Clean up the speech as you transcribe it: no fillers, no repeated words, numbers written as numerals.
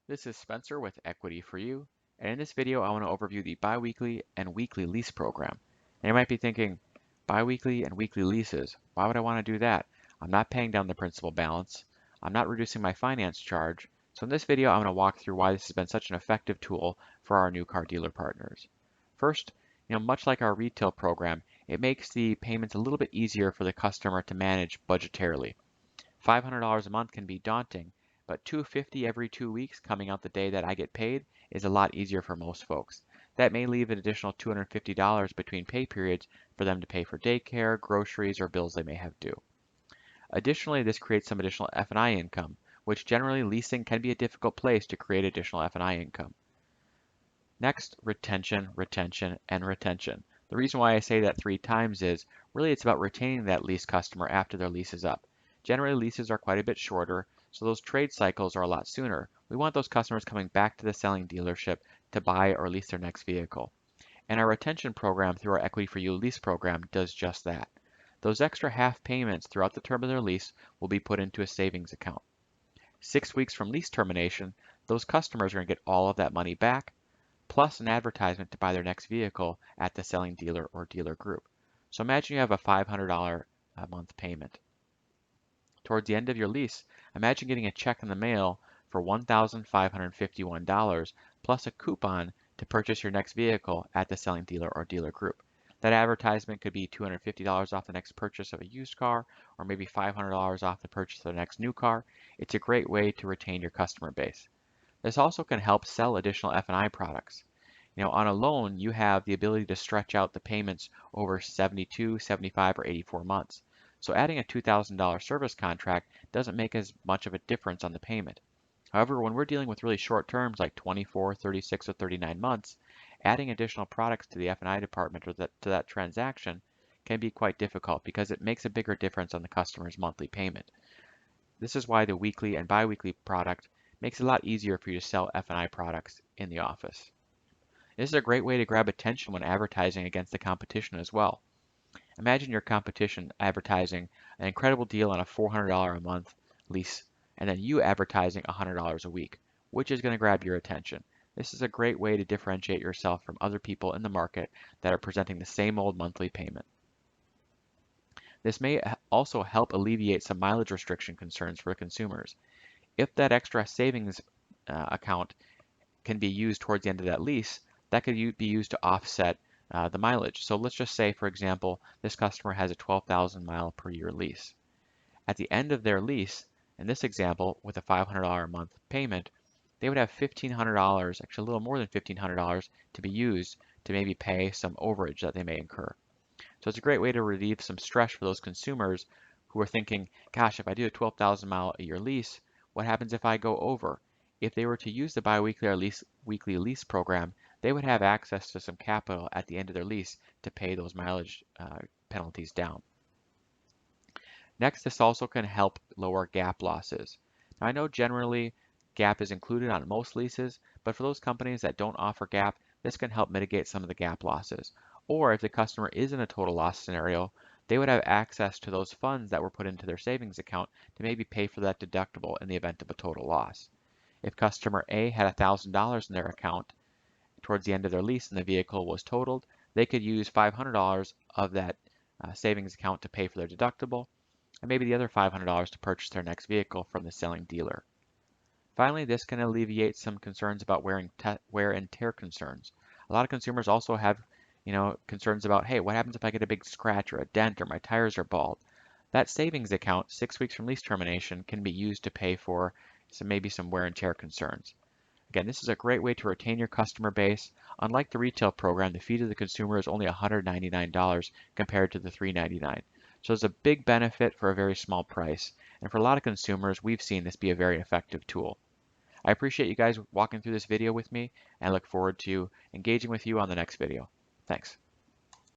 This is Spencer with Equity for You, and in this video I want to overview the biweekly and weekly lease program. And you might be thinking, biweekly and weekly leases, why would I want to do that? I'm not paying down the principal balance, I'm not reducing my finance charge, so in this video I'm going to walk through why this has been such an effective tool for our new car dealer partners. First, much like our retail program, it makes the payments a little bit easier for the customer to manage budgetarily. $500 a month can be daunting, but $250 every 2 weeks coming out the day that I get paid is a lot easier for most folks. That may leave an additional $250 between pay periods for them to pay for daycare, groceries, or bills they may have due. Additionally, this creates some additional F&I income, which generally leasing can be a difficult place to create additional F&I income. Next, retention, retention, and retention. The reason why I say that 3 times is really it's about retaining that lease customer after their lease is up. Generally, leases are quite a bit shorter, so those trade cycles are a lot sooner. We want those customers coming back to the selling dealership to buy or lease their next vehicle. And our retention program through our Equity for You lease program does just that. Those extra half payments throughout the term of their lease will be put into a savings account. 6 weeks from lease termination, those customers are going to get all of that money back, plus an advertisement to buy their next vehicle at the selling dealer or dealer group. So imagine you have a $500 a month payment. Towards the end of your lease, imagine getting a check in the mail for $1,551 plus a coupon to purchase your next vehicle at the selling dealer or dealer group. That advertisement could be $250 off the next purchase of a used car, or maybe $500 off the purchase of the next new car. It's a great way to retain your customer base. This also can help sell additional F&I products. On a loan, you have the ability to stretch out the payments over 72, 75, or 84 months. So adding a $2,000 service contract doesn't make as much of a difference on the payment. However, when we're dealing with really short terms like 24, 36, or 39 months, adding additional products to the F&I department or to that transaction can be quite difficult because it makes a bigger difference on the customer's monthly payment. This is why the weekly and biweekly product makes it a lot easier for you to sell F&I products in the office. This is a great way to grab attention when advertising against the competition as well. Imagine your competition advertising an incredible deal on a $400 a month lease, and then you advertising $100 a week. Which is going to grab your attention? This is a great way to differentiate yourself from other people in the market that are presenting the same old monthly payment. This may also help alleviate some mileage restriction concerns for consumers. If that extra savings account can be used towards the end of that lease, that could be used to offset the mileage. So let's just say, for example, this customer has a 12,000 mile per year lease. At the end of their lease, in this example, with a $500 a month payment, they would have $1,500, actually a little more than $1,500 to be used to maybe pay some overage that they may incur. So it's a great way to relieve some stress for those consumers who are thinking, gosh, if I do a 12,000 mile a year lease, what happens if I go over? If they were to use the biweekly or weekly lease program, they would have access to some capital at the end of their lease to pay those mileage penalties down. Next, this also can help lower gap losses. Now, I know generally gap is included on most leases, but for those companies that don't offer gap, this can help mitigate some of the gap losses. Or if the customer is in a total loss scenario, they would have access to those funds that were put into their savings account to maybe pay for that deductible in the event of a total loss. If customer A had $1,000 in their account towards the end of their lease and the vehicle was totaled, they could use $500 of that savings account to pay for their deductible, and maybe the other $500 to purchase their next vehicle from the selling dealer. Finally, this can alleviate some concerns about wear and tear concerns. A lot of consumers also have concerns about, hey, what happens if I get a big scratch or a dent or my tires are bald? That savings account, 6 weeks from lease termination, can be used to pay for maybe some wear and tear concerns. Again, this is a great way to retain your customer base. Unlike the retail program, the fee to the consumer is only $199 compared to the $399. So it's a big benefit for a very small price. And for a lot of consumers, we've seen this be a very effective tool. I appreciate you guys walking through this video with me and look forward to engaging with you on the next video. Thanks.